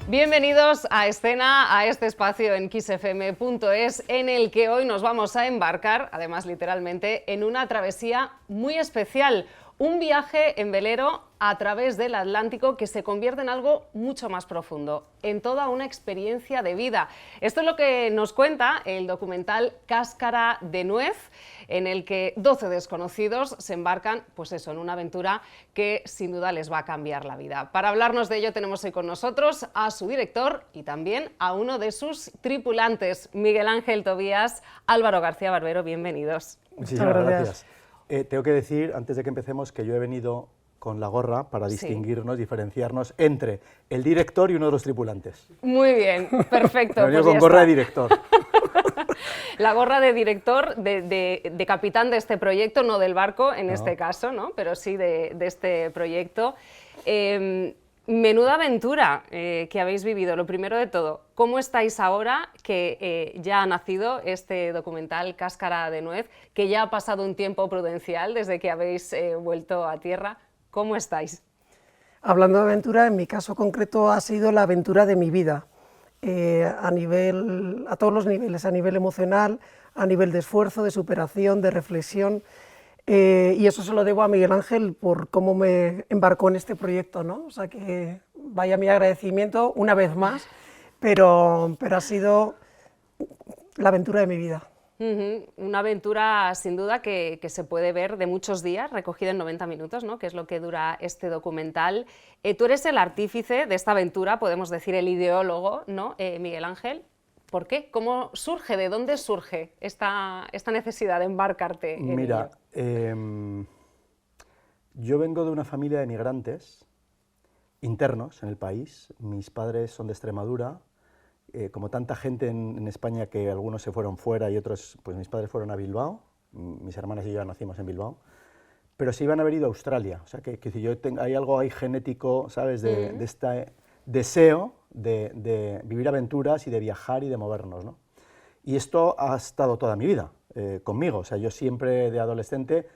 Bienvenidos a Escena, a este espacio en kissfm.es en el que hoy nos vamos a embarcar, además literalmente, en una travesía muy especial. Un viaje en velero a través del Atlántico que se convierte en algo mucho más profundo, en toda una experiencia de vida. Esto es lo que nos cuenta el documental Cáscara de Nuez, en el que 12 desconocidos se embarcan, pues eso, en una aventura que sin duda les va a cambiar la vida. Para hablarnos de ello tenemos hoy con nosotros a su director y también a uno de sus tripulantes, Miguel Ángel Tobías, Álvaro García Barbero, bienvenidos. Muchísimas gracias. Tengo que decir, antes de que empecemos, que yo he venido con la gorra para distinguirnos, diferenciarnos entre el director y uno de los tripulantes. Muy bien, perfecto. He venido con gorra de director. La gorra de director, de capitán de este proyecto, no del barco en este caso, ¿no? Pero sí de este proyecto. Menuda aventura que habéis vivido. Lo primero de todo, ¿cómo estáis ahora que ya ha nacido este documental Cáscara de Nuez, que ya ha pasado un tiempo prudencial desde que habéis vuelto a tierra? ¿Cómo estáis? Hablando de aventura, en mi caso concreto ha sido la aventura de mi vida, a todos los niveles, a nivel emocional, a nivel de esfuerzo, de superación, de reflexión. Y eso se lo debo a Miguel Ángel por cómo me embarcó en este proyecto, ¿no? O sea que vaya mi agradecimiento una vez más, pero ha sido la aventura de mi vida. Una aventura sin duda que se puede ver de muchos días, recogida en 90 minutos, ¿no? Que es lo que dura este documental. Tú eres el artífice de esta aventura, podemos decir el ideólogo, ¿no? Miguel Ángel. ¿Por qué? ¿Cómo surge? ¿De dónde surge esta necesidad de embarcarte en Mira, ello? Yo vengo de una familia de migrantes internos en el país. Mis padres son de Extremadura. Como tanta gente en España, que algunos se fueron fuera y otros, pues mis padres fueron a Bilbao. Mis hermanas y yo ya nacimos en Bilbao. Pero se iban a haber ido a Australia. O sea, que hay algo ahí genético, ¿sabes?, de este deseo de vivir aventuras y de viajar y de movernos, ¿no? Y esto ha estado toda mi vida conmigo. O sea, yo siempre de adolescente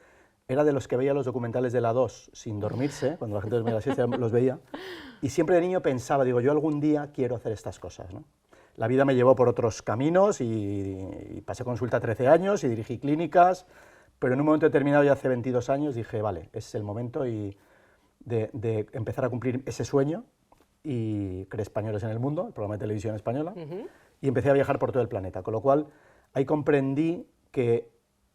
era de los que veía los documentales de la 2 sin dormirse, cuando la gente dormía a las 7 los veía, y siempre de niño pensaba, digo, yo algún día quiero hacer estas cosas, ¿no? La vida me llevó por otros caminos y pasé consulta 13 años y dirigí clínicas, pero en un momento determinado, ya hace 22 años, dije, vale, es el momento de empezar a cumplir ese sueño, y creé Españoles en el Mundo, el programa de televisión española, y empecé a viajar por todo el planeta, con lo cual ahí comprendí que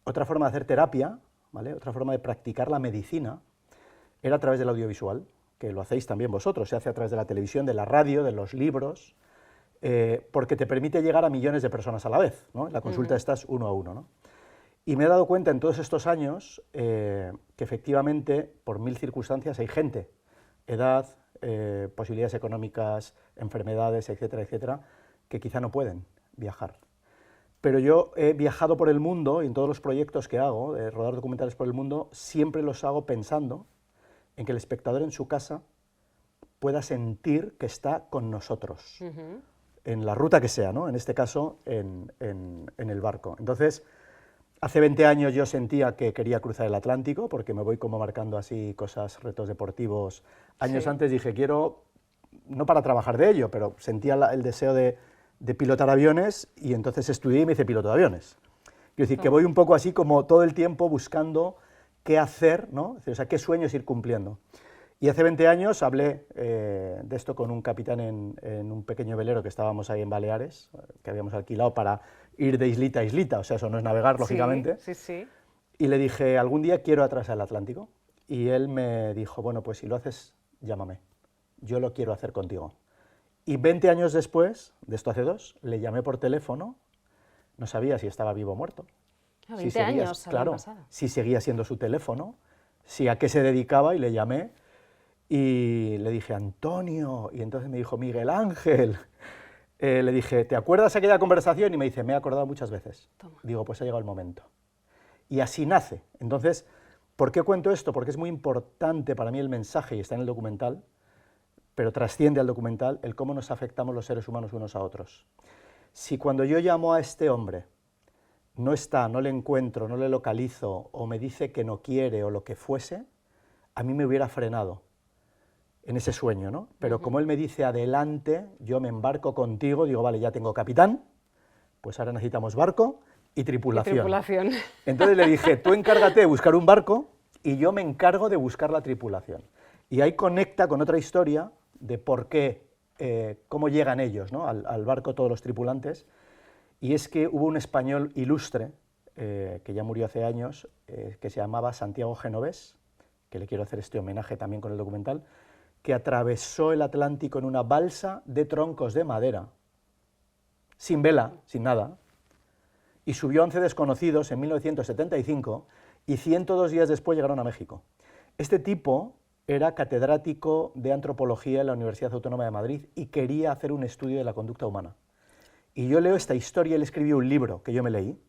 otra forma de hacer terapia, ¿vale?, otra forma de practicar la medicina, era a través del audiovisual, que lo hacéis también vosotros, se hace a través de la televisión, de la radio, de los libros, porque te permite llegar a millones de personas a la vez, ¿no? En la consulta estás uno a uno, ¿no? Y me he dado cuenta en todos estos años que efectivamente, por mil circunstancias, hay gente, edad, posibilidades económicas, enfermedades, etcétera, etcétera, que quizá no pueden viajar. Pero yo he viajado por el mundo y en todos los proyectos que hago, de rodar documentales por el mundo, siempre los hago pensando en que el espectador en su casa pueda sentir que está con nosotros, en la ruta que sea, ¿no? En este caso, en el barco. Entonces, hace 20 años yo sentía que quería cruzar el Atlántico, porque me voy como marcando así cosas, retos deportivos. Años antes dije, quiero, no para trabajar de ello, pero sentía el deseo de pilotar aviones, y entonces estudié y me hice piloto de aviones. Quiero decir, que voy un poco así como todo el tiempo buscando qué hacer, ¿no? O sea, qué sueños ir cumpliendo. Y hace 20 años hablé de esto con un capitán en un pequeño velero que estábamos ahí en Baleares, que habíamos alquilado para ir de islita a islita, o sea, eso no es navegar, lógicamente. Sí. Y le dije, algún día quiero atravesar el Atlántico. Y él me dijo, bueno, pues si lo haces, llámame, yo lo quiero hacer contigo. Y 20 años después, de esto hace 2, le llamé por teléfono, no sabía si estaba vivo o muerto. 20 años claro, pasado. Si seguía siendo su teléfono, si a qué se dedicaba, y le llamé y le dije, Antonio, y entonces me dijo, Miguel Ángel. Le dije, ¿te acuerdas aquella conversación? Y me dice, me he acordado muchas veces. Toma. Digo, pues ha llegado el momento. Y así nace. Entonces, ¿por qué cuento esto? Porque es muy importante para mí el mensaje, y está en el documental, pero trasciende al documental, el cómo nos afectamos los seres humanos unos a otros. Si cuando yo llamo a este hombre, no está, no le encuentro, no le localizo, o me dice que no quiere, o lo que fuese, a mí me hubiera frenado. en ese sueño, ¿no? Pero como él me dice, adelante, yo me embarco contigo, digo, vale, ya tengo capitán, pues ahora necesitamos barco y tripulación. Entonces le dije, tú encárgate de buscar un barco y yo me encargo de buscar la tripulación. Y ahí conecta con otra historia de por qué, cómo llegan ellos, ¿no?, al barco todos los tripulantes, y es que hubo un español ilustre, que ya murió hace años, que se llamaba Santiago Genovés, que le quiero hacer este homenaje también con el documental, que atravesó el Atlántico en una balsa de troncos de madera, sin vela, sin nada, y subió a 11 desconocidos en 1975, y 102 días después llegaron a México. Este tipo era catedrático de antropología en la Universidad Autónoma de Madrid y quería hacer un estudio de la conducta humana. Y yo leo esta historia, él escribió un libro que yo me leí,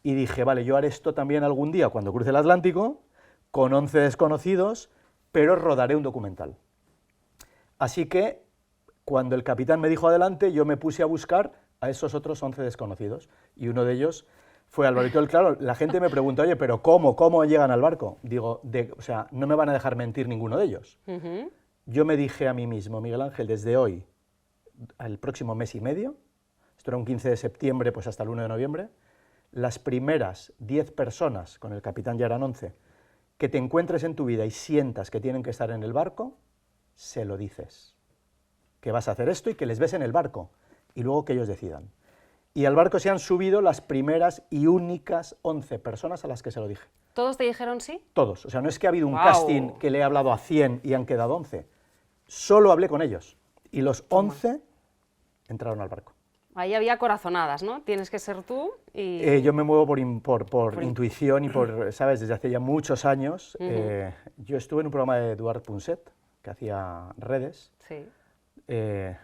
y dije, vale, yo haré esto también algún día cuando cruce el Atlántico, con 11 desconocidos, pero rodaré un documental. Así que, cuando el capitán me dijo adelante, yo me puse a buscar a esos otros 11 desconocidos, y uno de ellos fue Álvaro. Y claro, la gente me pregunta, oye, pero ¿cómo llegan al barco? Digo, o sea, no me van a dejar mentir ninguno de ellos. Yo me dije a mí mismo, Miguel Ángel, desde hoy, al próximo mes y medio, esto era un 15 de septiembre, pues hasta el 1 de noviembre, las primeras 10 personas, con el capitán ya eran 11, que te encuentres en tu vida y sientas que tienen que estar en el barco, se lo dices, que vas a hacer esto y que les ves en el barco, y luego que ellos decidan. Y al barco se han subido las primeras y únicas 11 personas a las que se lo dije. ¿Todos te dijeron sí? Todos, o sea, no es que ha habido un casting que le he hablado a 100 y han quedado 11, solo hablé con ellos, y los 11 entraron al barco. Ahí había corazonadas, ¿no? Tienes que ser tú y... Yo me muevo por intuición y por, ¿sabes?, desde hace ya muchos años. Yo estuve en un programa de Eduard Punset, que hacía redes. Sí.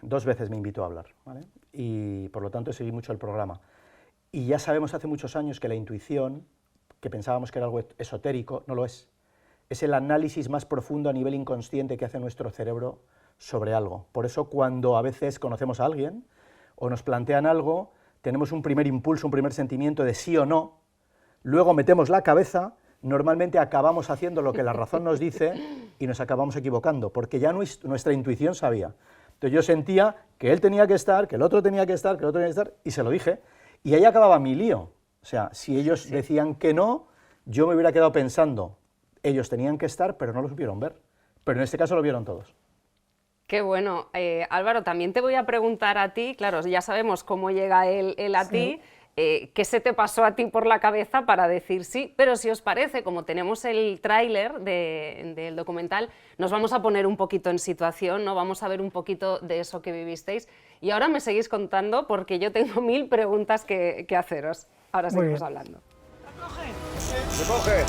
2 veces me invitó a hablar, ¿vale? Y por lo tanto seguí mucho el programa. Y ya sabemos hace muchos años que la intuición, que pensábamos que era algo esotérico, no lo es. Es el análisis más profundo a nivel inconsciente que hace nuestro cerebro sobre algo. Por eso cuando a veces conocemos a alguien o nos plantean algo, tenemos un primer impulso, un primer sentimiento de sí o no, luego metemos la cabeza, normalmente acabamos haciendo lo que la razón nos dice y nos acabamos equivocando, porque ya nuestra intuición sabía. Entonces yo sentía que él tenía que estar, que el otro tenía que estar, que el otro tenía que estar, y se lo dije, y ahí acababa mi lío. O sea, si ellos decían que no, yo me hubiera quedado pensando, ellos tenían que estar, pero no lo supieron ver. Pero en este caso lo vieron todos. Qué bueno. Álvaro, también te voy a preguntar a ti, claro, ya sabemos cómo llega él a ti, ¿qué se te pasó a ti por la cabeza para decir sí? Pero si os parece, como tenemos el tráiler del documental, nos vamos a poner un poquito en situación, ¿no? Vamos a ver un poquito de eso que vivisteis. Y ahora me seguís contando porque yo tengo 1000 preguntas que haceros. Ahora seguimos hablando. ¡Recoge!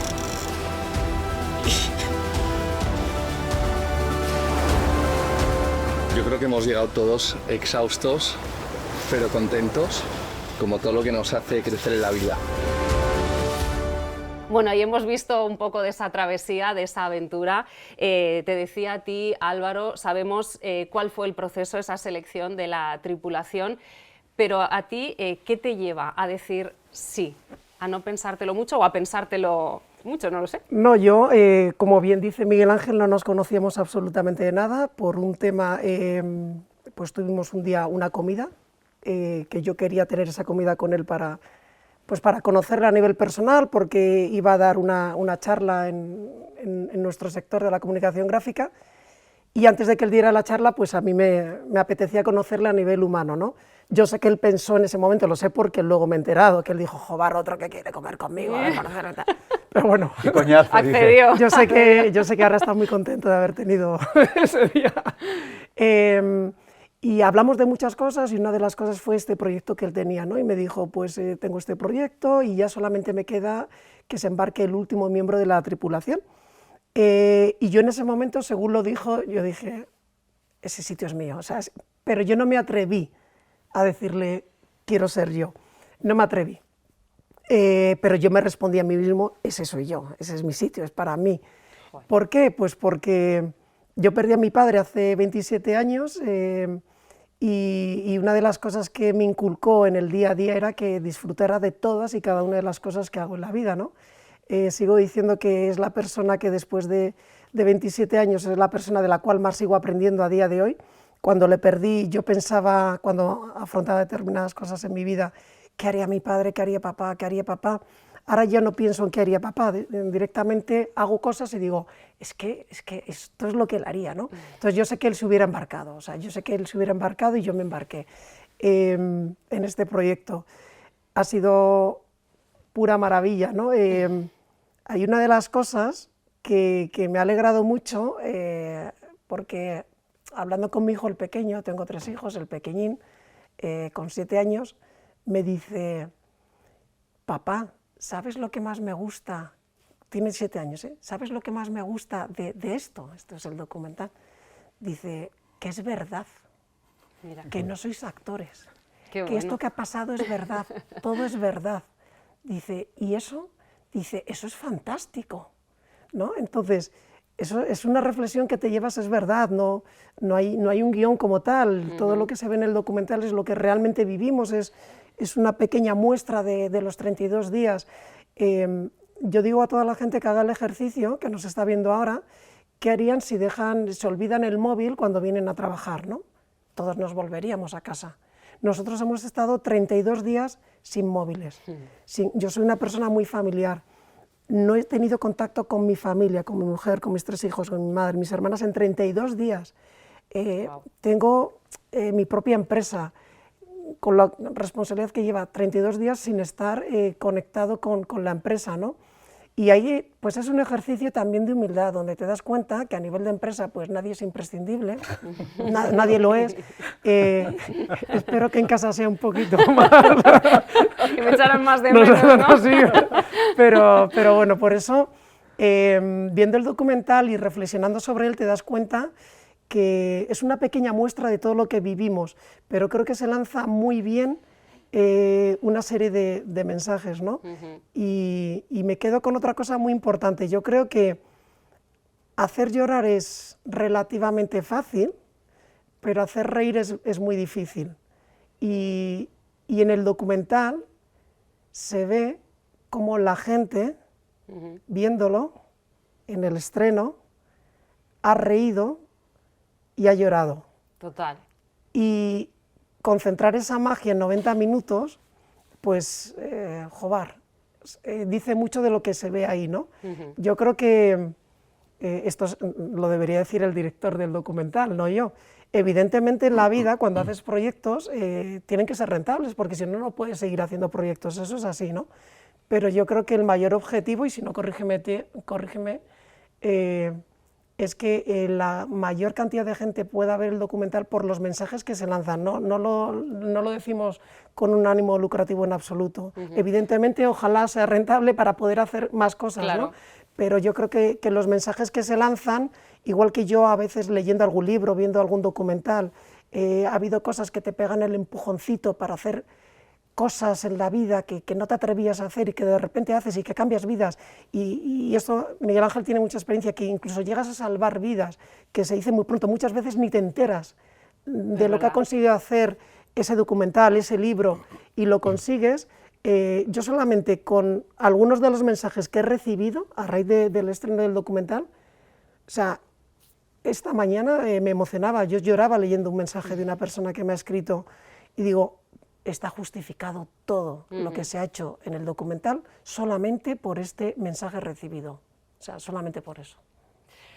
Yo creo que hemos llegado todos exhaustos, pero contentos, como todo lo que nos hace crecer en la vida. Bueno, y hemos visto un poco de esa travesía, de esa aventura. Te decía a ti, Álvaro, sabemos cuál fue el proceso, esa selección de la tripulación, pero a ti, ¿qué te lleva a decir sí? ¿A no pensártelo mucho o a pensártelo mucho? No lo sé. No, yo, como bien dice Miguel Ángel, no nos conocíamos absolutamente de nada. Por un tema, pues tuvimos un día una comida, que yo quería tener esa comida con él para conocerle a nivel personal, porque iba a dar una charla en nuestro sector de la comunicación gráfica, y antes de que él diera la charla, pues a mí me apetecía conocerle a nivel humano, ¿no? Yo sé que él pensó en ese momento, lo sé porque luego me he enterado, que él dijo, joder, otro que quiere comer conmigo, pero bueno, qué coñazo, accedió. Yo sé que ahora está muy contento de haber tenido ese día. Y hablamos de muchas cosas, y una de las cosas fue este proyecto que él tenía, ¿no? Y me dijo, pues tengo este proyecto y ya solamente me queda que se embarque el último miembro de la tripulación. Y yo en ese momento, según lo dijo, yo dije, ese sitio es mío, o sea, pero yo no me atreví a decirle, quiero ser yo, no me atreví. Pero yo me respondí a mí mismo, ese soy yo, ese es mi sitio, es para mí. ¿Por qué? Pues porque yo perdí a mi padre hace 27 años, y una de las cosas que me inculcó en el día a día era que disfrutara de todas y cada una de las cosas que hago en la vida, ¿no? Sigo diciendo que es la persona que después de de 27 años, es la persona de la cual más sigo aprendiendo a día de hoy. Cuando le perdí, yo pensaba, cuando afrontaba determinadas cosas en mi vida, ¿qué haría mi padre? ¿Qué haría papá? ¿Qué haría papá? Ahora ya no pienso en qué haría papá, directamente hago cosas y digo, es que esto es lo que él haría, ¿no? Entonces yo sé que él se hubiera embarcado, o sea, yo sé que él se hubiera embarcado y yo me embarqué en este proyecto. Ha sido pura maravilla, ¿no? Hay una de las cosas que me ha alegrado mucho, porque hablando con mi hijo el pequeño, tengo 3 hijos, el pequeñín, con 7 años, me dice, papá, ¿sabes lo que más me gusta? Tiene 7 años, ¿eh? ¿Sabes lo que más me gusta de esto? Esto es el documental. Dice, que es verdad, Mira. que no sois actores, Qué que bueno. esto que ha pasado es verdad, todo es verdad. Dice, ¿y eso? Dice, eso es fantástico, ¿no? Entonces, eso es una reflexión que te llevas, es verdad, no hay un guión como tal, todo lo que se ve en el documental es lo que realmente vivimos, es una pequeña muestra de los 32 días. Yo digo a toda la gente que haga el ejercicio, que nos está viendo ahora, ¿qué harían si se olvidan el móvil cuando vienen a trabajar, ¿no? Todos nos volveríamos a casa. Nosotros hemos estado 32 días sin móviles. Yo soy una persona muy familiar. No he tenido contacto con mi familia, con mi mujer, con mis 3 hijos, con mi madre, mis hermanas en 32 días. Wow. Tengo mi propia empresa, con la responsabilidad que lleva 32 días sin estar conectado con la empresa, ¿no? Y ahí pues es un ejercicio también de humildad, donde te das cuenta que a nivel de empresa pues nadie es imprescindible, nadie lo es. Espero que en casa sea un poquito más. Que me echaran más de menos, ¿no? Sí, pero bueno, por eso, viendo el documental y reflexionando sobre él, te das cuenta que es una pequeña muestra de todo lo que vivimos, pero creo que se lanza muy bien una serie de mensajes, ¿no? Y me quedo con otra cosa muy importante. Yo creo que hacer llorar es relativamente fácil, pero hacer reír es muy difícil. Y en el documental se ve cómo la gente, viéndolo en el estreno, ha reído y ha llorado. Total. Y concentrar esa magia en 90 minutos, pues, dice mucho de lo que se ve ahí, ¿no? Yo creo que esto lo debería decir el director del documental, no yo. Evidentemente en la vida, cuando haces proyectos, tienen que ser rentables, porque si no, no puedes seguir haciendo proyectos, eso es así, ¿no? Pero yo creo que el mayor objetivo, y si no, corrígeme, es que la mayor cantidad de gente pueda ver el documental por los mensajes que se lanzan, no lo decimos con un ánimo lucrativo en absoluto. Evidentemente, ojalá sea rentable para poder hacer más cosas, claro, ¿no? Pero yo creo que los mensajes que se lanzan, igual que yo a veces leyendo algún libro, viendo algún documental, ha habido cosas que te pegan el empujoncito para hacer cosas en la vida que no te atrevías a hacer y que de repente haces y que cambias vidas, y esto Miguel Ángel tiene mucha experiencia, que incluso llegas a salvar vidas, que se dice muy pronto, muchas veces ni te enteras de lo que ha conseguido hacer ese documental, ese libro, y lo consigues. Yo solamente con algunos de los mensajes que he recibido a raíz del estreno del documental, o sea, esta mañana me emocionaba, yo lloraba leyendo un mensaje de una persona que me ha escrito y digo, está justificado todo lo que se ha hecho en el documental solamente por este mensaje recibido, o sea, solamente por eso.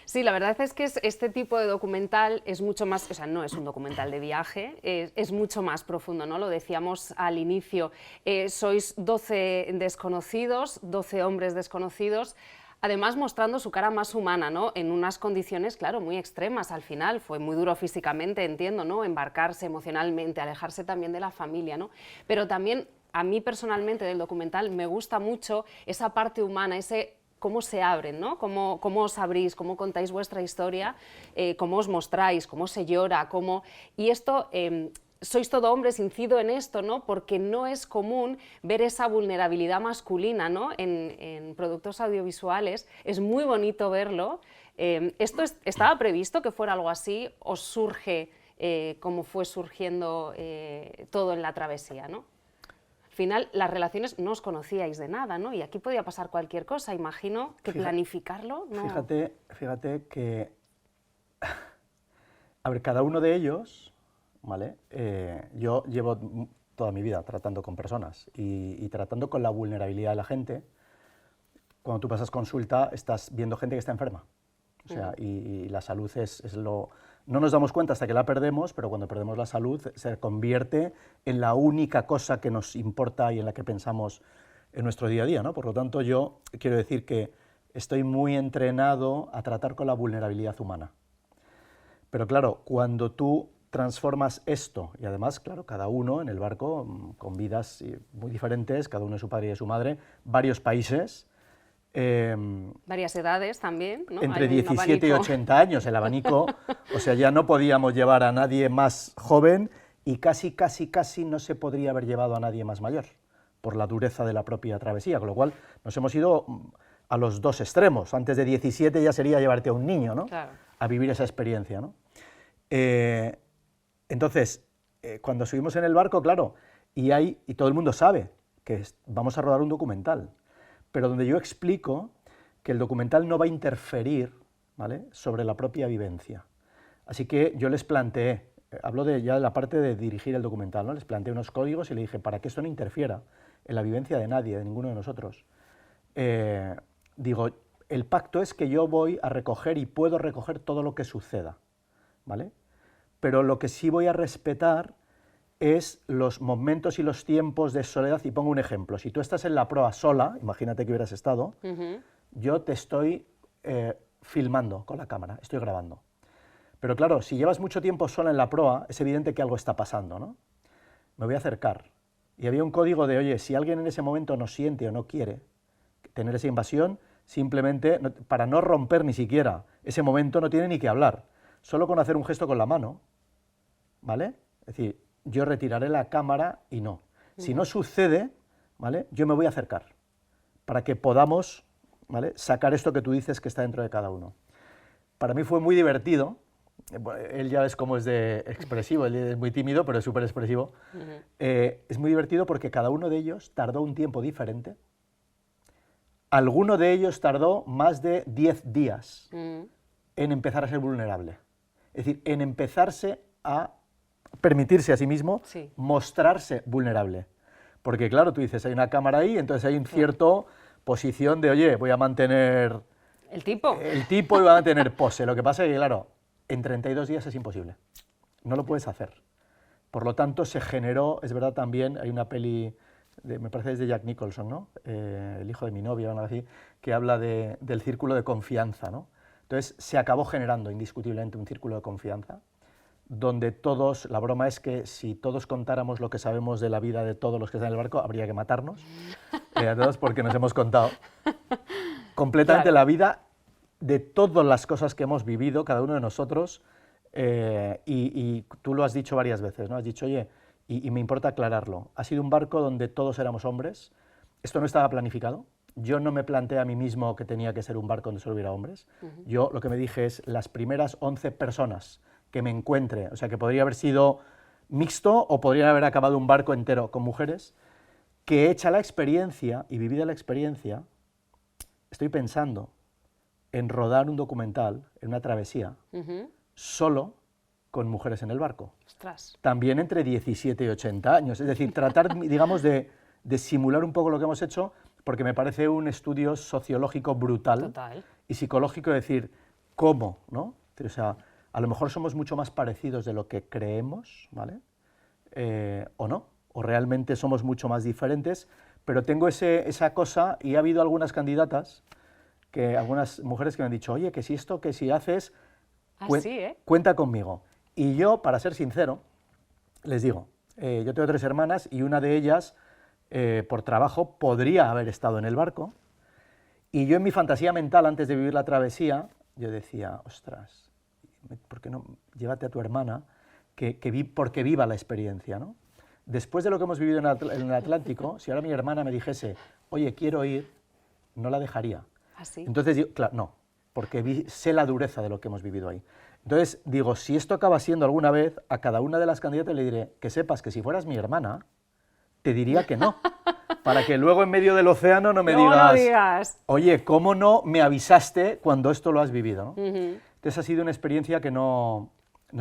Sí, la verdad es que este tipo de documental es mucho más, o sea, no es un documental de viaje, es mucho más profundo, ¿no? Lo decíamos al inicio, sois 12 desconocidos, 12 hombres desconocidos, además mostrando su cara más humana, ¿no? En unas condiciones, claro, muy extremas al final, fue muy duro físicamente, entiendo, ¿no? Embarcarse emocionalmente, alejarse también de la familia, ¿no? Pero también, a mí personalmente del documental me gusta mucho esa parte humana, ese cómo se abren, ¿no? Cómo os abrís, cómo contáis vuestra historia, cómo os mostráis, cómo se llora, y esto... sois todo hombres, incido en esto, ¿no? Porque no es común ver esa vulnerabilidad masculina, ¿no? en productos audiovisuales, es muy bonito verlo. ¿Esto estaba previsto que fuera algo así? ¿Os surge como fue surgiendo todo en la travesía, ¿no? final las relaciones no os conocíais de nada, ¿no? Y aquí podía pasar cualquier cosa, imagino que planificarlo, ¿no? Fíjate que, a ver, cada uno de ellos, ¿vale? Yo llevo toda mi vida tratando con personas y tratando con la vulnerabilidad de la gente. Cuando tú pasas consulta, estás viendo gente que está enferma. O sea, y la salud es lo... No nos damos cuenta hasta que la perdemos, pero cuando perdemos la salud se convierte en la única cosa que nos importa y en la que pensamos en nuestro día a día, ¿no? Por lo tanto, yo quiero decir que estoy muy entrenado a tratar con la vulnerabilidad humana. Pero claro, cuando tú transformas esto, y además, claro, cada uno en el barco, con vidas muy diferentes, cada uno de su padre y de su madre, varios países... varias edades también, ¿no? Entre Hay un 17 y abanico. 80 años, el abanico, o sea, ya no podíamos llevar a nadie más joven y casi no se podría haber llevado a nadie más mayor, por la dureza de la propia travesía, con lo cual nos hemos ido a los dos extremos. Antes de 17 ya sería llevarte a un niño, ¿no? Claro. A vivir esa experiencia, ¿no? Entonces, cuando subimos en el barco, claro, y todo el mundo sabe que vamos a rodar un documental, pero donde yo explico que el documental no va a interferir, ¿vale?, sobre la propia vivencia. Así que yo les planteé, hablo ya de la parte de dirigir el documental, ¿no? Les planteé unos códigos y le dije, para que esto no interfiera en la vivencia de nadie, de ninguno de nosotros, digo, el pacto es que yo voy a recoger y puedo recoger todo lo que suceda, ¿vale? Pero lo que sí voy a respetar es los momentos y los tiempos de soledad, y pongo un ejemplo. Si tú estás en la proa sola, imagínate que hubieras estado, yo te estoy filmando con la cámara, estoy grabando. Pero claro, si llevas mucho tiempo sola en la proa, es evidente que algo está pasando, ¿no? Me voy a acercar. Y había un código de, oye, si alguien en ese momento no siente o no quiere tener esa invasión, simplemente, para no romper ni siquiera ese momento, no tiene ni que hablar. Solo con hacer un gesto con la mano, ¿vale? Es decir, yo retiraré la cámara y no. Si no sucede, ¿vale?, yo me voy a acercar para que podamos, ¿vale?, sacar esto que tú dices que está dentro de cada uno. Para mí fue muy divertido. Él ya ves cómo es de expresivo, él es muy tímido, pero es súper expresivo. Es muy divertido porque cada uno de ellos tardó un tiempo diferente. Alguno de ellos tardó más de 10 días en empezar a ser vulnerable. Es decir, en empezarse a permitirse a sí mismo mostrarse vulnerable. Porque claro, tú dices, hay una cámara ahí, entonces hay un cierto posición de, oye, voy a mantener... El tipo. El tipo y voy a mantener pose. Lo que pasa es que, claro, en 32 días es imposible. No lo puedes hacer. Por lo tanto, se generó, es verdad también, hay una peli, me parece que es de Jack Nicholson, ¿no? El hijo de mi novia, o algo así, que habla del círculo de confianza, ¿no? Entonces, se acabó generando indiscutiblemente un círculo de confianza, donde todos, la broma es que si todos contáramos lo que sabemos de la vida de todos los que están en el barco, habría que matarnos, a todos, porque nos hemos contado completamente la vida de todas las cosas que hemos vivido, cada uno de nosotros, y tú lo has dicho varias veces, ¿no? Has dicho, oye, y me importa aclararlo, ha sido un barco donde todos éramos hombres, esto no estaba planificado, yo no me planteé a mí mismo que tenía que ser un barco donde solo hubiera hombres, yo lo que me dije es las primeras 11 personas que me encuentre, o sea, que podría haber sido mixto o podría haber acabado un barco entero con mujeres, que hecha la experiencia y vivida la experiencia, estoy pensando en rodar un documental, en una travesía, solo con mujeres en el barco. Ostras. También entre 17 y 80 años, es decir, tratar, digamos, de simular un poco lo que hemos hecho, porque me parece un estudio sociológico brutal. Total. Y psicológico, decir, ¿cómo?, ¿no? O sea, a lo mejor somos mucho más parecidos de lo que creemos, ¿vale? O no, o realmente somos mucho más diferentes, pero tengo esa cosa, y ha habido algunas candidatas, algunas mujeres que me han dicho, oye, que si esto, que si haces, cuenta conmigo. Y yo, para ser sincero, les digo, yo tengo 3 hermanas y una de ellas, por trabajo, podría haber estado en el barco, y yo en mi fantasía mental, antes de vivir la travesía, yo decía, ostras, ¿por qué no llévate a tu hermana porque viva la experiencia, ¿no? Después de lo que hemos vivido en el Atlántico, si ahora mi hermana me dijese, oye, quiero ir, no la dejaría. ¿Ah, sí? Entonces digo, claro, no, porque sé la dureza de lo que hemos vivido ahí. Entonces digo, si esto acaba siendo alguna vez, a cada una de las candidatas le diré, que sepas que si fueras mi hermana, te diría que no. Para que luego en medio del océano no me No, digas, no digas. oye, ¿cómo no me avisaste cuando esto lo has vivido? ¿no? Ujú. Entonces ha sido una experiencia que nos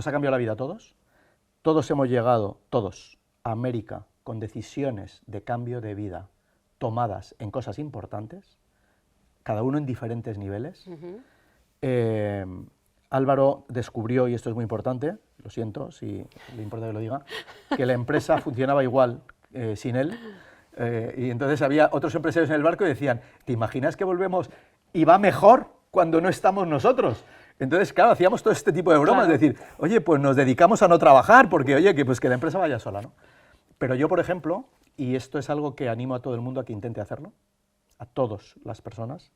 ha cambiado la vida a todos. Todos hemos llegado, todos, a América con decisiones de cambio de vida tomadas en cosas importantes, cada uno en diferentes niveles. Álvaro descubrió, y esto es muy importante, lo siento si le importa que lo diga, que la empresa funcionaba igual sin él. Y entonces había otros empresarios en el barco y decían, ¿te imaginas que volvemos y va mejor cuando no estamos nosotros? Entonces, claro, hacíamos todo este tipo de bromas, Claro. es decir, oye, pues nos dedicamos a no trabajar, porque, oye, pues que la empresa vaya sola, ¿no? Pero yo, por ejemplo, y esto es algo que animo a todo el mundo a que intente hacerlo, a todas las personas,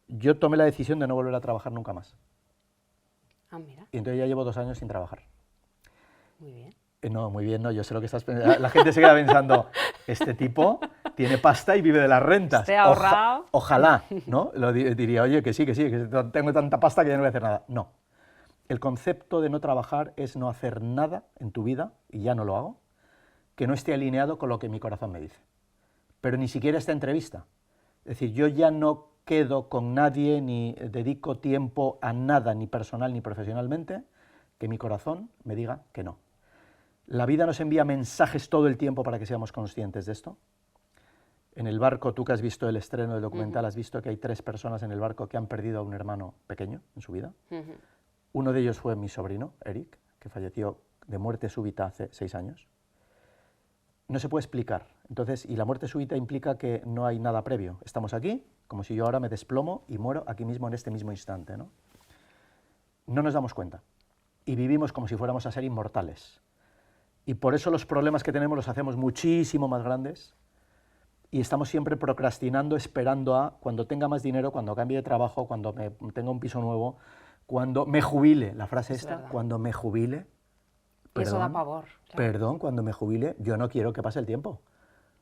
yo tomé la decisión de no volver a trabajar nunca más. Ah, mira, Y entonces ya llevo 2 años sin trabajar. muy bien. No, muy bien, no, yo sé lo que estás pensando. La gente se queda pensando, este tipo tiene pasta y vive de las rentas. Te ha ahorrado. Ojalá, ¿no? Diría, oye, que tengo tanta pasta que ya no voy a hacer nada. No. El concepto de no trabajar es no hacer nada en tu vida, y ya no lo hago, que no esté alineado con lo que mi corazón me dice. Pero ni siquiera esta entrevista. Es decir, yo ya no quedo con nadie ni dedico tiempo a nada, ni personal ni profesionalmente, que mi corazón me diga que no. La vida nos envía mensajes todo el tiempo para que seamos conscientes de esto. En el barco, tú que has visto el estreno del documental, has visto que hay 3 personas en el barco que han perdido a un hermano pequeño en su vida. Uno de ellos fue mi sobrino, Eric, que falleció de muerte súbita hace 6 años. No se puede explicar. Entonces, y la muerte súbita implica que no hay nada previo. Estamos aquí, como si yo ahora me desplomo y muero aquí mismo en este mismo instante, ¿no? No nos damos cuenta. Y vivimos como si fuéramos a ser inmortales. Y por eso los problemas que tenemos los hacemos muchísimo más grandes y estamos siempre procrastinando, esperando a cuando tenga más dinero, cuando cambie de trabajo, cuando tenga un piso nuevo, cuando me jubile. La frase Es esta, verdad. cuando me jubile. Y eso da pavor. Claro. Perdón, cuando me jubile, yo no quiero que pase el tiempo.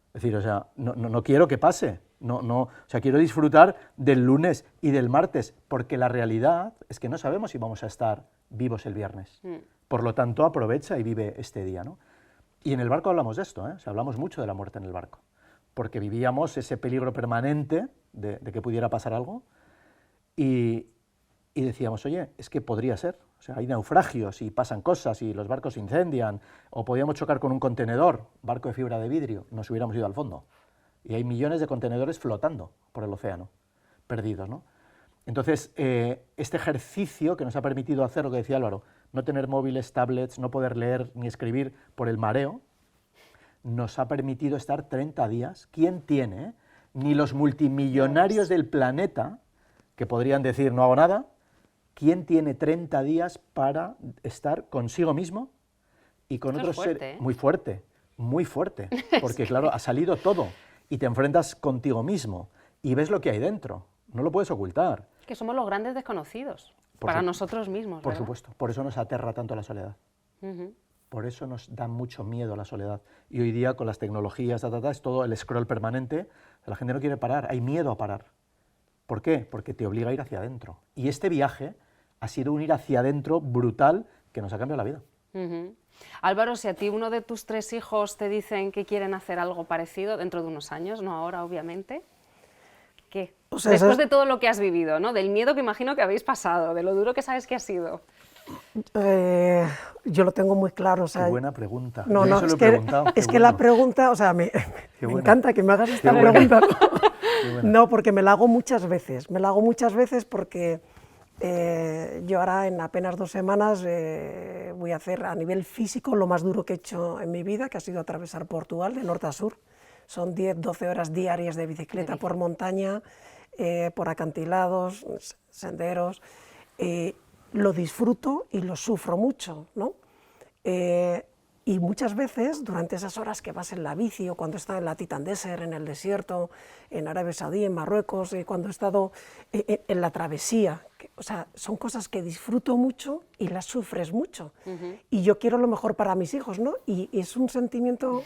Es decir, o sea, no quiero que pase. O sea, quiero disfrutar del lunes y del martes, porque la realidad es que no sabemos si vamos a estar vivos el viernes. Por lo tanto, aprovecha y vive este día, ¿no? Y en el barco hablamos de esto, ¿eh? O sea, hablamos mucho de la muerte en el barco, porque vivíamos ese peligro permanente de que pudiera pasar algo y decíamos, oye, es que podría ser. O sea, hay naufragios y pasan cosas y los barcos se incendian, o podíamos chocar con un contenedor, barco de fibra de vidrio, nos hubiéramos ido al fondo. Y hay millones de contenedores flotando por el océano, perdidos, ¿no? Entonces, este ejercicio que nos ha permitido hacer, lo que decía Álvaro, no tener móviles, tablets, no poder leer ni escribir por el mareo, nos ha permitido estar 30 días. ¿Quién tiene? Ni los multimillonarios del planeta, que podrían decir no hago nada, ¿quién tiene 30 días para estar consigo mismo y con Esto es otros fuerte, seres? ¿eh? Muy fuerte, porque claro, ha salido todo y te enfrentas contigo mismo y ves lo que hay dentro, no lo puedes ocultar. Que somos los grandes desconocidos Por para su- nosotros mismos, Por ¿verdad? supuesto, por eso nos aterra tanto la soledad. Por eso nos da mucho miedo la soledad. Y hoy día con las tecnologías, es todo el scroll permanente, la gente no quiere parar, hay miedo a parar. ¿Por qué? Porque te obliga a ir hacia adentro. Y este viaje ha sido un ir hacia adentro brutal que nos ha cambiado la vida. Álvaro, si a ti uno de tus 3 hijos te dicen que quieren hacer algo parecido dentro de unos años, no ahora obviamente, ¿qué? O sea, Después esas- de todo lo que has vivido, ¿no? Del miedo que imagino que habéis pasado, de lo duro que sabes que ha sido. Yo lo tengo muy claro. O sea, Qué buena pregunta. No, Yo no, eso lo es he que, preguntado. es Qué que la bueno. pregunta, o sea, me bueno. encanta que me hagas esta Qué bueno. pregunta. Qué buena. No, porque me la hago muchas veces. Me la hago muchas veces porque yo ahora en apenas 2 semanas voy a hacer a nivel físico lo más duro que he hecho en mi vida, que ha sido atravesar Portugal de norte a sur. Son 10, 12 horas diarias de bicicleta por montaña, por acantilados, senderos. Lo disfruto y lo sufro mucho, ¿no? Y muchas veces, durante esas horas que vas en la bici o cuando he estado en la Titan Desert, en el desierto, en Arabia Saudí, en Marruecos, cuando he estado en la travesía, o sea, son cosas que disfruto mucho y las sufres mucho. Y yo quiero lo mejor para mis hijos, ¿no? Y es un sentimiento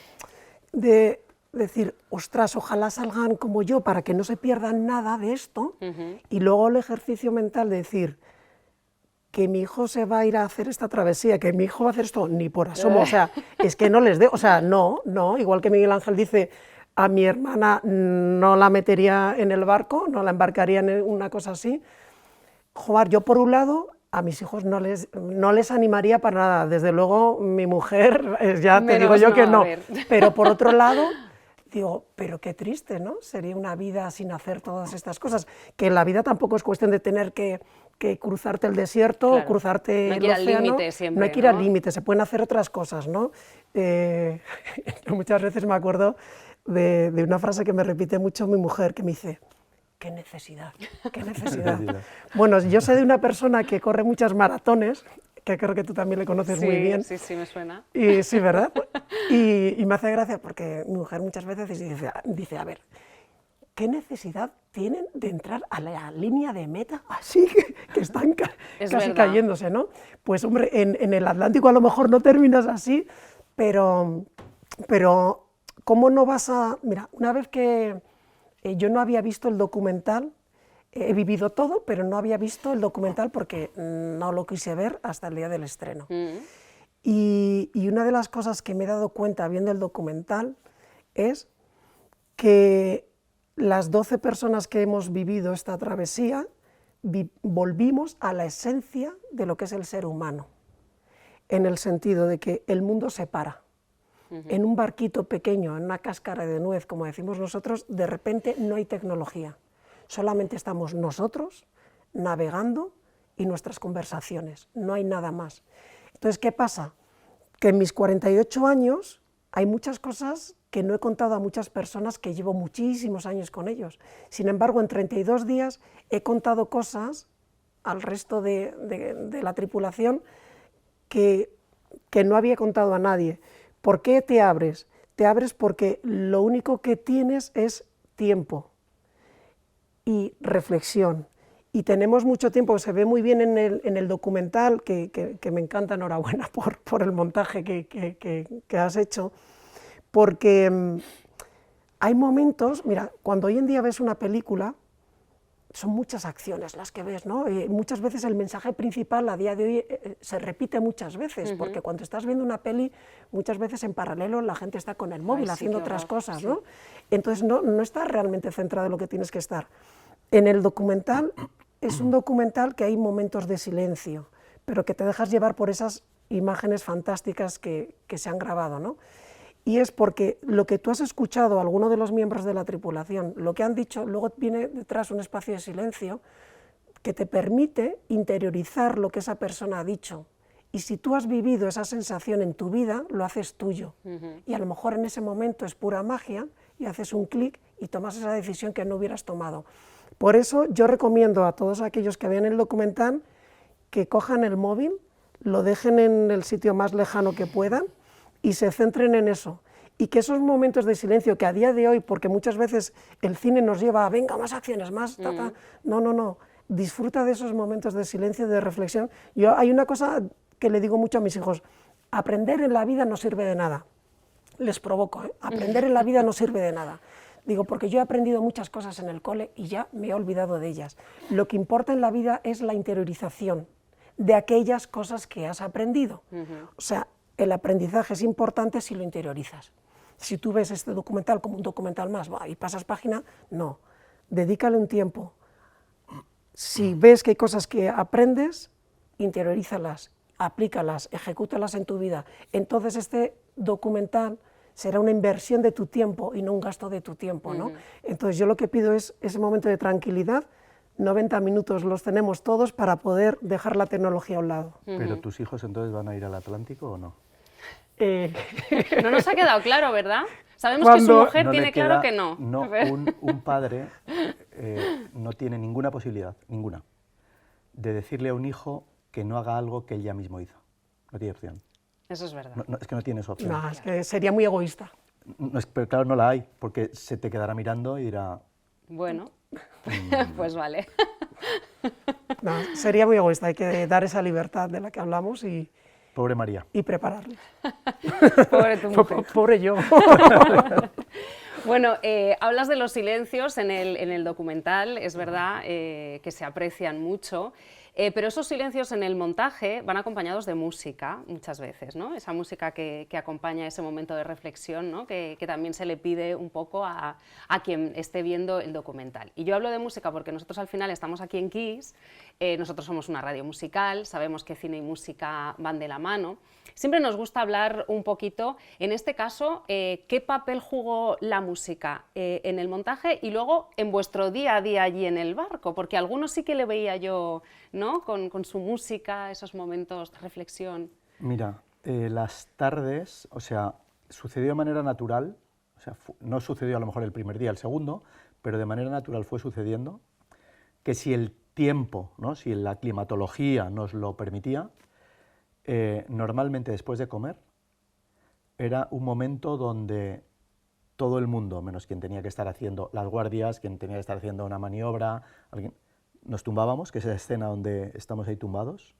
de decir, ostras, ojalá salgan como yo para que no se pierdan nada de esto. Y luego el ejercicio mental de decir, que mi hijo se va a ir a hacer esta travesía, que mi hijo va a hacer esto, ni por asomo, o sea, es que no les o sea, no, igual que Miguel Ángel dice, a mi hermana no la metería en el barco, no la embarcaría en una cosa así. Joder, yo por un lado, a mis hijos no les animaría para nada, desde luego mi mujer, ya te digo yo que no, pero por otro lado, digo, pero qué triste, ¿no? Sería una vida sin hacer todas estas cosas, que la vida tampoco es cuestión de tener que cruzarte el desierto, claro, o cruzarte el océano, no hay que ir al límite, se pueden hacer otras cosas, ¿no? Muchas veces me acuerdo de una frase que me repite mucho mi mujer, que me dice, ¡qué necesidad! ¡Qué necesidad! Bueno, yo sé de una persona que corre muchas maratones, que creo que tú también le conoces muy bien. Sí, sí, me suena. Y, sí, ¿verdad? Y me hace gracia porque mi mujer muchas veces dice, a ver, ¿qué necesidad tienen de entrar a la línea de meta así que están casi cayéndose, ¿no? Pues hombre, en el Atlántico a lo mejor no terminas así, pero ¿cómo no vas a...? Mira, una vez que yo no había visto el documental, he vivido todo, pero no había visto el documental porque no lo quise ver hasta el día del estreno. Y una de las cosas que me he dado cuenta viendo el documental es que las 12 personas que hemos vivido esta travesía volvimos a la esencia de lo que es el ser humano, en el sentido de que el mundo se para. En un barquito pequeño, en una cáscara de nuez, como decimos nosotros, de repente no hay tecnología. Solamente estamos nosotros navegando y nuestras conversaciones, no hay nada más. Entonces, ¿qué pasa? Que en mis 48 años hay muchas cosas que no he contado a muchas personas que llevo muchísimos años con ellos. Sin embargo, en 32 días he contado cosas al resto de la tripulación que no había contado a nadie. ¿Por qué te abres? Te abres porque lo único que tienes es tiempo y reflexión. Y tenemos mucho tiempo, se ve muy bien en el documental, que me encanta, enhorabuena por el montaje que has hecho, porque hay momentos, mira, cuando hoy en día ves una película, son muchas acciones las que ves, ¿no? Y muchas veces el mensaje principal a día de hoy se repite muchas veces, porque cuando estás viendo una peli, muchas veces en paralelo la gente está con el móvil haciendo otras cosas, ¿no? Entonces no estás realmente centrado en lo que tienes que estar. En el documental, es un documental que hay momentos de silencio, pero que te dejas llevar por esas imágenes fantásticas que se han grabado, ¿no? Y es porque lo que tú has escuchado a alguno de los miembros de la tripulación, lo que han dicho, luego viene detrás un espacio de silencio que te permite interiorizar lo que esa persona ha dicho. Y si tú has vivido esa sensación en tu vida, lo haces tuyo. Y a lo mejor en ese momento es pura magia y haces un clic y tomas esa decisión que no hubieras tomado. Por eso yo recomiendo a todos aquellos que vean el documental que cojan el móvil, lo dejen en el sitio más lejano que puedan y se centren en eso, y que esos momentos de silencio que a día de hoy, porque muchas veces el cine nos lleva a venga, más acciones, más no, disfruta de esos momentos de silencio, de reflexión. Hay una cosa que le digo mucho a mis hijos, aprender en la vida no sirve de nada, les provoco, aprender en la vida no sirve de nada. Digo, porque yo he aprendido muchas cosas en el cole y ya me he olvidado de ellas. Lo que importa en la vida es la interiorización de aquellas cosas que has aprendido. O sea, el aprendizaje es importante si lo interiorizas. Si tú ves este documental como un documental más y pasas página, no. Dedícale un tiempo. Si ves que hay cosas que aprendes, interiorízalas, aplícalas, ejecútalas en tu vida. Entonces este documental será una inversión de tu tiempo y no un gasto de tu tiempo, ¿no? Entonces yo lo que pido es ese momento de tranquilidad. 90 minutos los tenemos todos para poder dejar la tecnología a un lado. ¿Pero tus hijos entonces van a ir al Atlántico o no? No nos ha quedado claro, ¿verdad? Sabemos que su mujer no tiene claro que no. No, un padre no tiene ninguna posibilidad, ninguna, de decirle a un hijo que no haga algo que él ya mismo hizo. No tiene opción. Eso es verdad. No, es que no tiene esa opción. No, es que sería muy egoísta. No, pero claro, no la hay, porque se te quedará mirando y dirá... Bueno, pues vale. No, sería muy egoísta, hay que dar esa libertad de la que hablamos y... Pobre María. Y prepararle. Pobre tu mujer. Pobre yo. Bueno, hablas de los silencios en el documental, es verdad que se aprecian mucho. Pero esos silencios en el montaje van acompañados de música muchas veces, ¿no? Esa música que acompaña ese momento de reflexión, ¿no? que también se le pide un poco a quien esté viendo el documental. Y yo hablo de música porque nosotros al final estamos aquí en Kiss, nosotros somos una radio musical, sabemos que cine y música van de la mano. Siempre nos gusta hablar un poquito, en este caso, qué papel jugó la música en el montaje y luego en vuestro día a día allí en el barco, porque a algunos sí que le veía yo, ¿no? con su música, esos momentos de reflexión. Mira, las tardes, o sea, sucedió de manera natural, o sea, no sucedió a lo mejor el primer día, el segundo, pero de manera natural fue sucediendo, que si el tiempo, ¿no? Si la climatología nos lo permitía, normalmente después de comer era un momento donde todo el mundo, menos quien tenía que estar haciendo las guardias, quien tenía que estar haciendo una maniobra, nos tumbábamos, que es esa escena donde estamos ahí tumbados.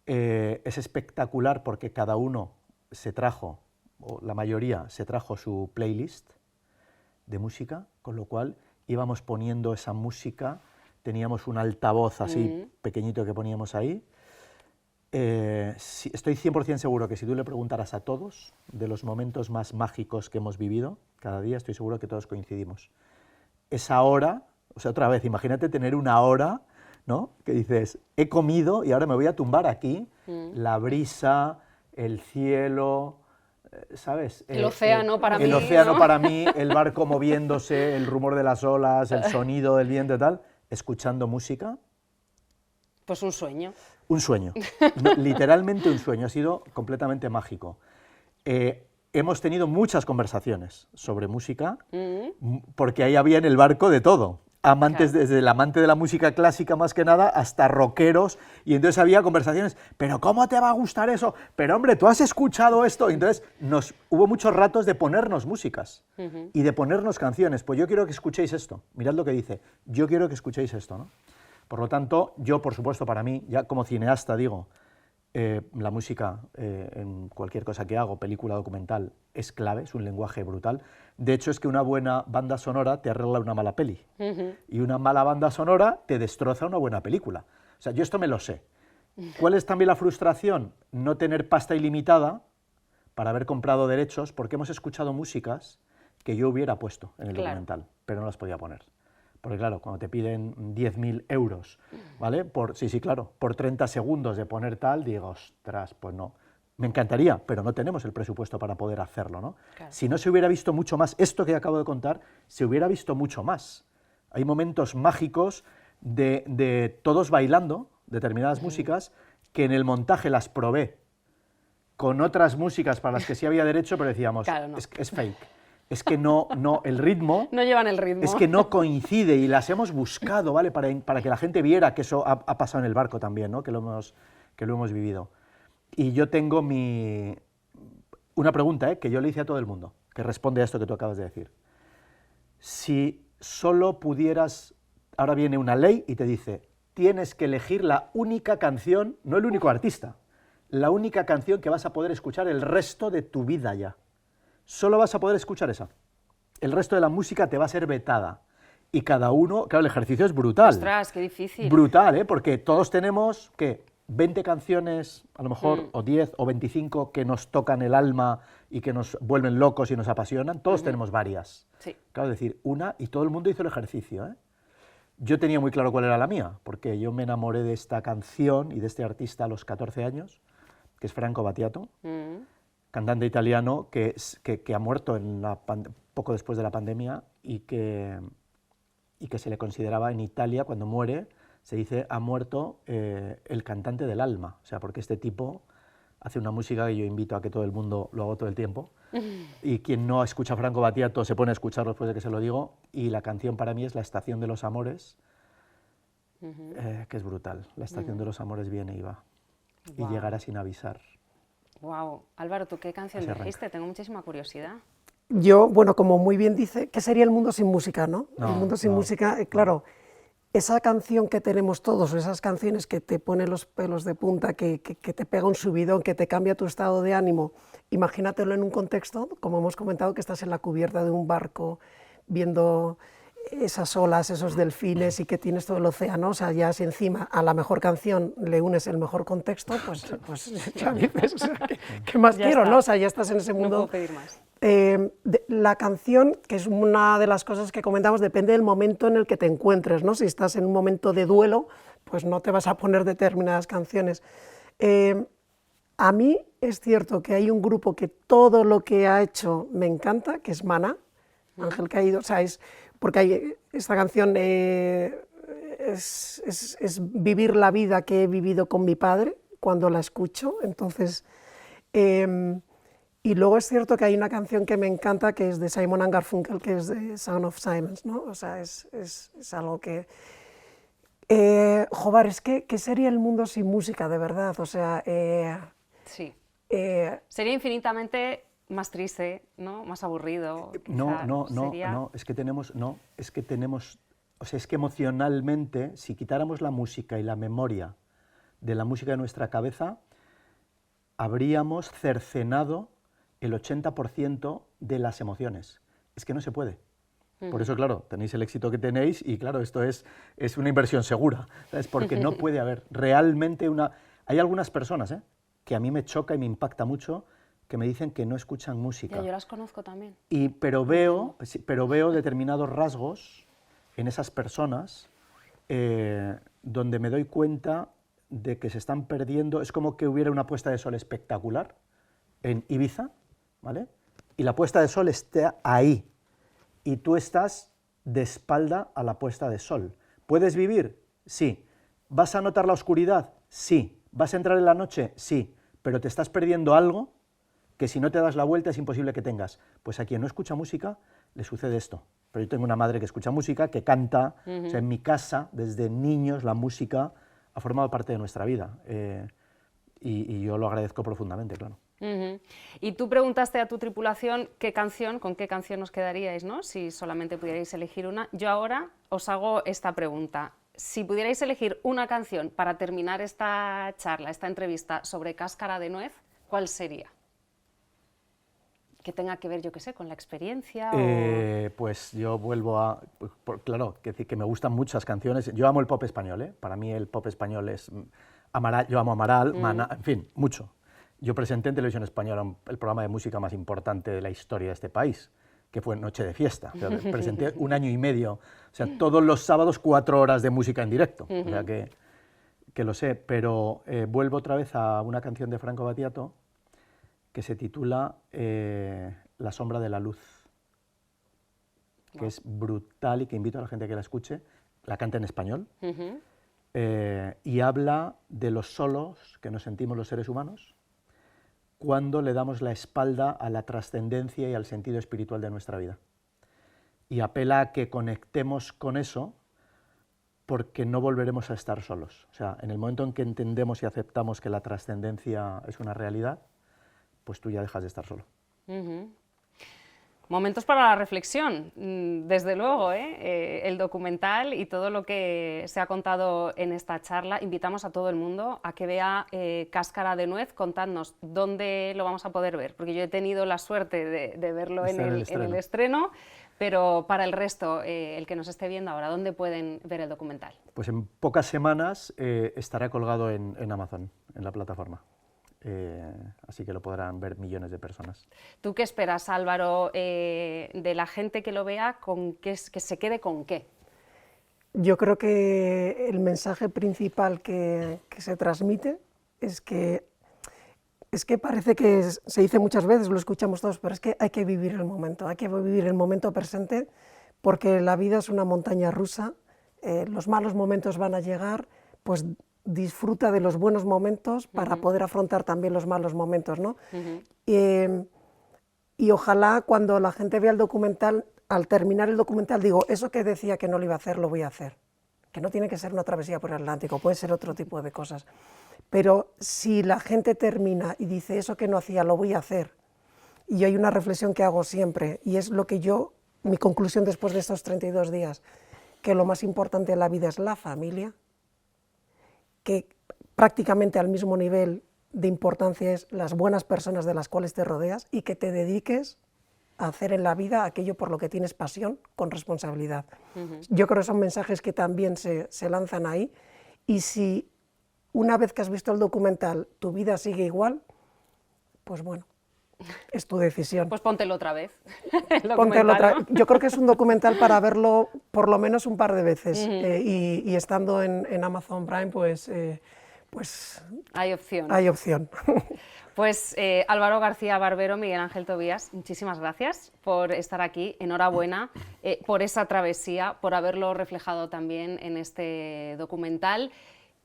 Es espectacular porque cada uno se trajo, o la mayoría se trajo su playlist de música, con lo cual íbamos poniendo esa música, teníamos un altavoz así pequeñito que poníamos ahí. Estoy 100% seguro que si tú le preguntaras a todos de los momentos más mágicos que hemos vivido cada día, estoy seguro que todos coincidimos. Esa hora, o sea, otra vez, imagínate tener una hora, ¿no? Que dices, he comido y ahora me voy a tumbar aquí, la brisa, el cielo, ¿sabes? El océano para mí, el océano, ¿no? para mí, el barco moviéndose, el rumor de las olas, el sonido del viento y tal, escuchando música. Pues un sueño. Un sueño, no, literalmente un sueño, ha sido completamente mágico. Hemos tenido muchas conversaciones sobre música, porque ahí había en el barco de todo. Amantes, claro. Desde el amante de la música clásica más que nada, hasta rockeros, y entonces había conversaciones, pero ¿cómo te va a gustar eso? Pero hombre, ¿tú has escuchado esto? Y entonces hubo muchos ratos de ponernos músicas y de ponernos canciones. Pues yo quiero que escuchéis esto, mirad lo que dice, yo quiero que escuchéis esto, ¿no? Por lo tanto, yo, por supuesto, para mí, ya como cineasta digo, la música en cualquier cosa que hago, película, documental, es clave, es un lenguaje brutal. De hecho, es que una buena banda sonora te arregla una mala peli, y una mala banda sonora te destroza una buena película. O sea, yo esto me lo sé. ¿Cuál es también la frustración? No tener pasta ilimitada para haber comprado derechos, porque hemos escuchado músicas que yo hubiera puesto en el documental, pero no las podía poner. Porque claro, cuando te piden 10.000 euros, ¿vale? Sí, claro, por 30 segundos de poner tal, digo, ostras, pues no. Me encantaría, pero no tenemos el presupuesto para poder hacerlo, ¿no? Claro. Si no se hubiera visto mucho más, esto que acabo de contar, se hubiera visto mucho más. Hay momentos mágicos de todos bailando determinadas músicas, que en el montaje las probé con otras músicas para las que sí había derecho, pero decíamos, claro, no. es fake. Es que no, el ritmo... No llevan el ritmo. Es que no coincide y las hemos buscado, ¿vale? Para que la gente viera que eso ha pasado en el barco también, ¿no? Que lo hemos vivido. Y yo tengo una pregunta, que yo le hice a todo el mundo, que responde a esto que tú acabas de decir. Si solo pudieras... Ahora viene una ley y te dice, tienes que elegir la única canción, no el único artista, la única canción que vas a poder escuchar el resto de tu vida ya. Solo vas a poder escuchar esa. El resto de la música te va a ser vetada. Y cada uno, claro, el ejercicio es brutal. Ostras, qué difícil. Brutal, porque todos tenemos, ¿qué? 20 canciones, a lo mejor, o 10 o 25 que nos tocan el alma y que nos vuelven locos y nos apasionan. Todos tenemos varias. Sí. Claro, es decir, una, y todo el mundo hizo el ejercicio, ¿eh? Yo tenía muy claro cuál era la mía, porque yo me enamoré de esta canción y de este artista a los 14 años, que es Franco Battiato. Cantante italiano que ha muerto poco después de la pandemia y que se le consideraba en Italia, cuando muere, se dice, ha muerto el cantante del alma. O sea, porque este tipo hace una música que yo invito a que todo el mundo lo haga todo el tiempo. Y quien no escucha a Franco Battiato se pone a escucharlo después de que se lo digo. Y la canción para mí es La estación de los amores, que es brutal. La estación de los amores viene y va. Wow. Y llegará sin avisar. Wow. Álvaro, ¿tú qué canción dijiste? Tengo muchísima curiosidad. Yo, bueno, como muy bien dice, ¿qué sería el mundo sin música, no? El mundo sin música, claro, esa canción que tenemos todos, o esas canciones que te ponen los pelos de punta, que te pega un subidón, que te cambia tu estado de ánimo, imagínatelo en un contexto, como hemos comentado, que estás en la cubierta de un barco, viendo esas olas, esos delfines y que tienes todo el océano, o sea, ya si encima a la mejor canción le unes el mejor contexto, pues ya dices, o sea, ¿qué más Ya quiero? está. ¿No? O sea, ya estás en ese No mundo. puedo pedir más. La canción, que es una de las cosas que comentamos, depende del momento en el que te encuentres, ¿no? Si estás en un momento de duelo, pues no te vas a poner determinadas canciones. A mí es cierto que hay un grupo que todo lo que ha hecho me encanta, que es Maná, Ángel Caído, o sea, porque esta canción es vivir la vida que he vivido con mi padre cuando la escucho, entonces... y luego es cierto que hay una canción que me encanta, que es de Simon & Garfunkel, que es de Sound of Silence, ¿no? O sea, es algo que... joder, es que ¿qué sería el mundo sin música, de verdad? O sea... Sí. Sería infinitamente más triste, ¿no? Más aburrido. No, sería... es que tenemos, o sea, es que emocionalmente, si quitáramos la música y la memoria de la música de nuestra cabeza, habríamos cercenado el 80% de las emociones. Es que no se puede. Por eso, claro, tenéis el éxito que tenéis y, claro, esto es una inversión segura, ¿sabes? Porque no puede haber realmente una... Hay algunas personas, que a mí me choca y me impacta mucho, que me dicen que no escuchan música. Ya, yo las conozco también. Pero veo determinados rasgos en esas personas donde me doy cuenta de que se están perdiendo. Es como que hubiera una puesta de sol espectacular en Ibiza, ¿vale? Y la puesta de sol está ahí, y tú estás de espalda a la puesta de sol. ¿Puedes vivir? Sí. ¿Vas a notar la oscuridad? Sí. ¿Vas a entrar en la noche? Sí. Pero te estás perdiendo algo que si no te das la vuelta es imposible que tengas. Pues a quien no escucha música le sucede esto. Pero yo tengo una madre que escucha música, que canta, o sea, en mi casa, desde niños, la música ha formado parte de nuestra vida. Y yo lo agradezco profundamente, claro. Y tú preguntaste a tu tripulación con qué canción os quedaríais, ¿no? Si solamente pudierais elegir una. Yo ahora os hago esta pregunta. Si pudierais elegir una canción para terminar esta charla, esta entrevista sobre Cáscara de Nuez, ¿cuál sería? Que tenga que ver, yo qué sé, con la experiencia o... Pues yo vuelvo a... claro, que me gustan muchas canciones. Yo amo el pop español, Para mí el pop español es... Amaral, yo amo Amaral, Maná, en fin, mucho. Yo presenté en Televisión Española el programa de música más importante de la historia de este país, que fue Noche de Fiesta. O sea, presenté 1 año y medio, o sea, todos los sábados 4 horas de música en directo. O sea, que lo sé, pero vuelvo otra vez a una canción de Franco Battiato que se titula La sombra de la luz, que es brutal y que invito a la gente a que la escuche. La canta en español y habla de los solos que nos sentimos los seres humanos cuando le damos la espalda a la trascendencia y al sentido espiritual de nuestra vida. Y apela a que conectemos con eso porque no volveremos a estar solos. O sea, en el momento en que entendemos y aceptamos que la trascendencia es una realidad, pues tú ya dejas de estar solo. Momentos para la reflexión, desde luego, el documental y todo lo que se ha contado en esta charla. Invitamos a todo el mundo a que vea Cáscara de Nuez. Contadnos dónde lo vamos a poder ver, porque yo he tenido la suerte de verlo en el estreno, pero para el resto, el que nos esté viendo ahora, ¿dónde pueden ver el documental? Pues en pocas semanas estará colgado en Amazon, en la plataforma. Así que lo podrán ver millones de personas. ¿Tú qué esperas, Álvaro, de la gente que lo vea, que se quede con qué? Yo creo que el mensaje principal que se transmite es que parece que se dice muchas veces, lo escuchamos todos, pero es que hay que vivir el momento presente, porque la vida es una montaña rusa, los malos momentos van a llegar, pues disfruta de los buenos momentos para poder afrontar también los malos momentos, ¿no? Y ojalá cuando la gente vea el documental, al terminar el documental, digo, eso que decía que no lo iba a hacer, lo voy a hacer. Que no tiene que ser una travesía por el Atlántico, puede ser otro tipo de cosas. Pero si la gente termina y dice, eso que no hacía, lo voy a hacer, y hay una reflexión que hago siempre, y es lo que mi conclusión después de estos 32 días, que lo más importante en la vida es la familia, que prácticamente al mismo nivel de importancia es las buenas personas de las cuales te rodeas y que te dediques a hacer en la vida aquello por lo que tienes pasión con responsabilidad. Yo creo que son mensajes que también se lanzan ahí, y si una vez que has visto el documental tu vida sigue igual, pues bueno, es tu decisión. Pues póntelo otra vez. Póntelo Yo creo que es un documental para verlo por lo menos un par de veces, y estando en Amazon Prime, pues hay opción. Hay opción. Pues Álvaro García Barbero, Miguel Ángel Tobías, muchísimas gracias por estar aquí, enhorabuena por esa travesía, por haberlo reflejado también en este documental.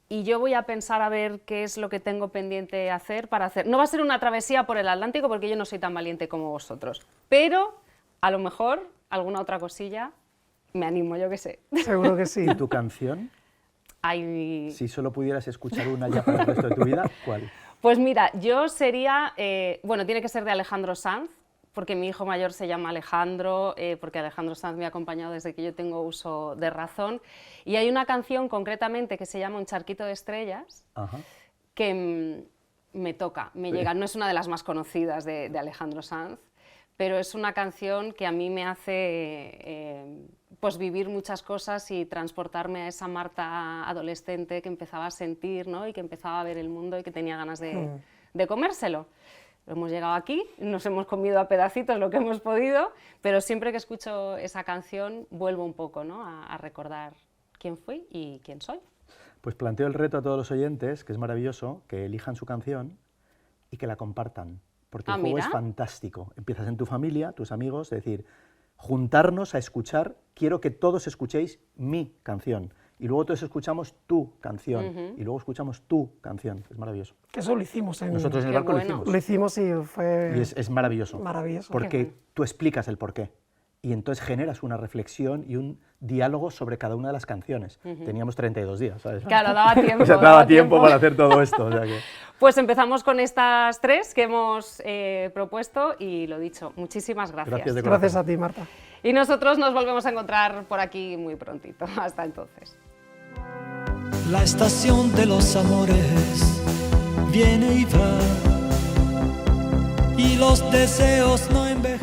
Y yo voy a pensar a ver qué es lo que tengo pendiente hacer para hacer. No va a ser una travesía por el Atlántico porque yo no soy tan valiente como vosotros, pero a lo mejor alguna otra cosilla me animo, yo qué sé. Seguro que sí. ¿Y tu canción? Ay. Si solo pudieras escuchar una ya para el resto de tu vida, ¿cuál? Pues mira, yo sería, bueno, tiene que ser de Alejandro Sanz, porque mi hijo mayor se llama Alejandro, porque Alejandro Sanz me ha acompañado desde que yo tengo uso de razón. Y hay una canción concretamente que se llama Un charquito de estrellas, que me toca, me llega. No es una de las más conocidas de Alejandro Sanz, pero es una canción que a mí me hace pues vivir muchas cosas y transportarme a esa Marta adolescente que empezaba a sentir, ¿no? Y que empezaba a ver el mundo y que tenía ganas de comérselo. Hemos llegado aquí, nos hemos comido a pedacitos lo que hemos podido, pero siempre que escucho esa canción vuelvo un poco, ¿no? a recordar quién fui y quién soy. Pues planteo el reto a todos los oyentes, que es maravilloso, que elijan su canción y que la compartan, porque el juego es fantástico. Empiezas en tu familia, tus amigos, es decir, juntarnos a escuchar, quiero que todos escuchéis mi canción. Y luego todos escuchamos tu canción, y luego escuchamos tu canción. Es maravilloso. Que eso lo hicimos. Nosotros en el barco lo hicimos. Lo hicimos y fue... Y es maravilloso. Maravilloso. Porque tú explicas el porqué. Y entonces generas una reflexión y un diálogo sobre cada una de las canciones. Teníamos 32 días, ¿sabes? Claro, daba tiempo. O sea, daba tiempo para hacer todo esto. O sea que... Pues empezamos con estas tres que hemos propuesto y lo dicho, muchísimas gracias. Gracias a ti, Marta. Y nosotros nos volvemos a encontrar por aquí muy prontito. Hasta entonces. La estación de los amores viene y va, y los deseos no envejecen.